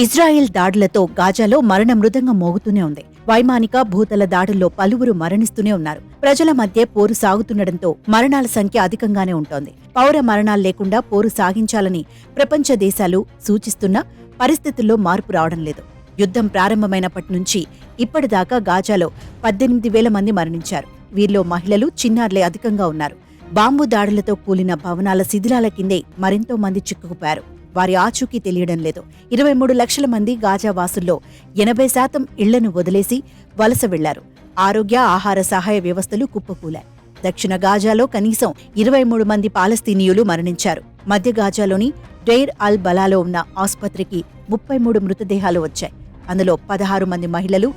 Israel దాడులతో గాజాలో మరణ మృదంగం మోగుతూనే ఉంది. వైమానిక భూతల దాడుల్లో పలువురు మరణిస్తూనే ఉన్నారు. ప్రజల మధ్య పోరు సాగుతుండటంతో మరణాల సంఖ్య అధికంగానే ఉంటోంది. పౌర మరణాలు లేకుండా పోరు సాగించాలని ప్రపంచ దేశాలు సూచిస్తున్నా పరిస్థితుల్లో మార్పు రావడం లేదు. యుద్ధం ప్రారంభమైనప్పటి నుంచి ఇప్పటిదాకా గాజాలో 18,000 మంది మరణించారు. వీరిలో మహిళలు, చిన్నారులే అధికంగా ఉన్నారు. బాంబు దాడులతో కూలిన భవనాల శిథిలాల కిందే మరెంతో మంది చిక్కుకుపోయారు. వారి ఆచూకీ తెలియడం లేదు. 23 లక్షల మంది గాజా వాసుల్లో 80% ఇళ్లను వదిలేసి వలస వెళ్లారు. ఆరోగ్య, ఆహార సహాయ వ్యవస్థలు కుప్పకూలాయి. దక్షిణ గాజాలో కనీసం 23 మంది పాలస్తీనీయులు మరణించారు. మధ్య గాజాలోని డెయిర్ అల్ బలాలో ఉన్న ఆసుపత్రికి 33 మృతదేహాలు వచ్చాయి. అందులో 16 మంది మహిళలు,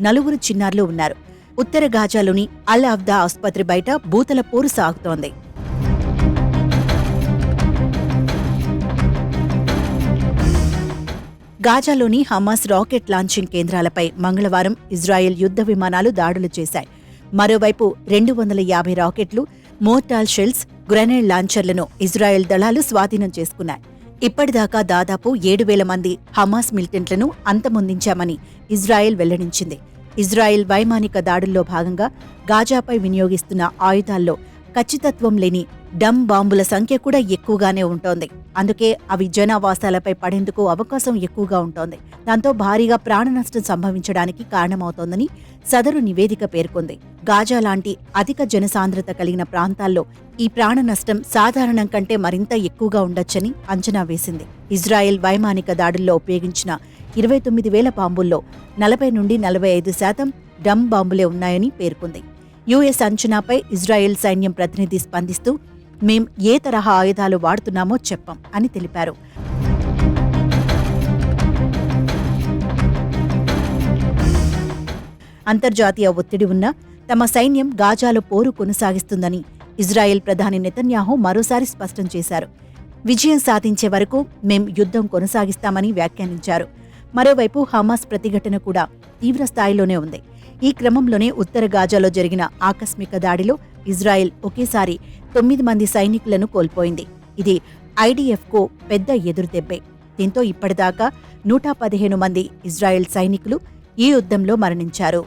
4 చిన్నారులు ఉన్నారు. ఉత్తర గాజాలోని అల్ అఫ్దా ఆసుపత్రి బయట భూతల పోరు సాగుతోంది. గాజాలోని హమాస్ రాకెట్ లాంచింగ్ కేంద్రాలపై మంగళవారం ఇజ్రాయెల్ యుద్ధ విమానాలు దాడులు చేశాయి. మరోవైపు 250 రాకెట్లు, మోర్టాల్ షెల్స్, గ్రెనేడ్ లాంచర్లను ఇజ్రాయెల్ దళాలు స్వాధీనం చేసుకున్నాయి. ఇప్పటిదాకా దాదాపు 7,000 మంది హమాస్ మిలిటెంట్లను అంతమొందించామని ఇజ్రాయెల్ వెల్లడించింది. ఇజ్రాయెల్ వైమానిక దాడుల్లో భాగంగా గాజాపై వినియోగిస్తున్న ఆయుధాల్లో ఖచ్చితత్వం లేని డమ్ బాంబుల సంఖ్య కూడా ఎక్కువగానే ఉంటోంది. అందుకే అవి జనావాసాలపై పడేందుకు అవకాశం ఎక్కువగా ఉంటోంది. దాంతో భారీగా ప్రాణనష్టం సంభవించడానికి కారణమవుతోందని సదరు నివేదిక పేర్కొంది. గాజా లాంటి అధిక జనసాంద్రత కలిగిన ప్రాంతాల్లో ఈ ప్రాణనష్టం సాధారణం కంటే మరింత ఎక్కువగా ఉండొచ్చని అంచనా వేసింది. ఇజ్రాయెల్ వైమానిక దాడుల్లో ఉపయోగించిన 29,000 బాంబుల్లో 40 నుండి 45% డమ్ బాంబులే ఉన్నాయని పేర్కొంది. యుఎస్ అంచనాపై ఇజ్రాయెల్ సైన్యం ప్రతినిధి స్పందిస్తూ, మేం ఏ తరహా ఆయుధాలు వాడుతున్నామో చెప్పం అని తెలిపారు. అంతర్జాతీయ ఒత్తిడి ఉన్నా తమ సైన్యం గాజాలో పోరు కొనసాగిస్తుందని ఇజ్రాయెల్ ప్రధాని నెతన్యాహు మరోసారి స్పష్టం చేశారు. విజయం సాధించే వరకు మేం యుద్ధం కొనసాగిస్తామని వ్యాఖ్యానించారు. మరోవైపు హమాస్ ప్రతిఘటన కూడా తీవ్రస్థాయిలోనే ఉంది. ఈ క్రమంలోనే ఉత్తర గాజాలో జరిగిన ఆకస్మిక దాడిలో ఇజ్రాయెల్ ఒకేసారి 9 మంది సైనికులను కోల్పోయింది. ఇది ఐడిఎఫ్కు పెద్ద ఎదురుదెబ్బే. దీంతో ఇప్పటిదాకా 115 మంది ఇజ్రాయెల్ సైనికులు ఈ యుద్ధంలో మరణించారు.